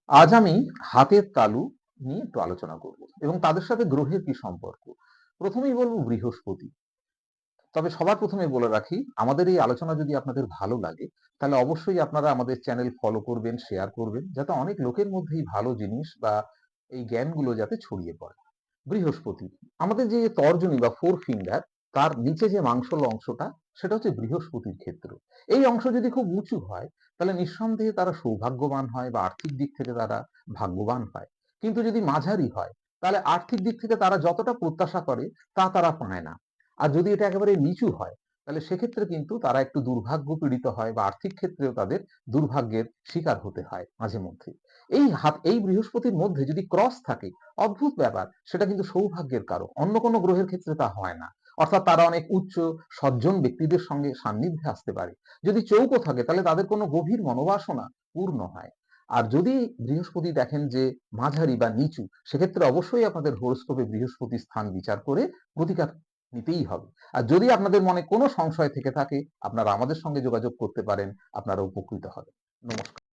আজ আমি হাতের তালু নিয়ে একটু আলোচনা করব এবং তাদের সাথে গ্রহের কি সম্পর্ক। প্রথমেই বলব বৃহস্পতি। তবে সবার প্রথমে বলে রাখি, আমাদের এই আলোচনা যদি আপনাদের ভালো লাগে, তাহলে অবশ্যই আপনারা আমাদের চ্যানেল ফলো করবেন, শেয়ার করবেন, যাতে অনেক লোকের মধ্যে এই ভালো জিনিস বা এই জ্ঞানগুলো যাতে ছড়িয়ে পড়ে। বৃহস্পতি, আমাদের যে তর্জনী বা ফোর ফিঙ্গার, তার নিচে যে মাংসল অংশটা, সেটা হচ্ছে বৃহস্পতির ক্ষেত্র। এই অংশ যদি খুব উঁচু হয়, তাহলে নিঃসন্দেহে তারা সৌভাগ্যবান হয় বা আর্থিক দিক থেকে তারা ভাগ্যবান হয়। কিন্তু যদি মাঝারি হয়, তাহলে আর্থিক দিক থেকে তারা যতটা প্রত্যাশা করে তা তারা পায় না। আর যদি এটা একেবারে নিচু হয়, তাহলে সেক্ষেত্রে কিন্তু তারা একটু দুর্ভাগ্য পীড়িত হয় বা আর্থিক ক্ষেত্রেও তাদের দুর্ভাগ্যের শিকার হতে হয় মাঝে মধ্যে। এই বৃহস্পতির মধ্যে যদি ক্রস থাকে, অদ্ভুত ব্যাপার, সেটা কিন্তু সৌভাগ্যের কারক। অন্য কোনো গ্রহের ক্ষেত্রে তা হয় না। অর্থাৎ তারা অনেক উচ্চ সজ্জন ব্যক্তিদের সঙ্গে সান্নিধ্যে আসতে পারে। যদি চৌকো থাকে, তাহলে তাদের কোনো গভীর মনোবাসনা পূর্ণ হয়। আর যদি বৃহস্পতি দেখেন যে মাঝারি বা নিচু, সেক্ষেত্রে অবশ্যই আপনাদের হরোস্কোপে বৃহস্পতি স্থান বিচার করে প্রতিকার নিতেই হবে। আর যদি আপনাদের মনে কোনো সংশয় থেকে থাকে, আপনারা আমাদের সঙ্গে যোগাযোগ করতে পারেন। আপনারা উপকৃত হবেন। নমস্কার।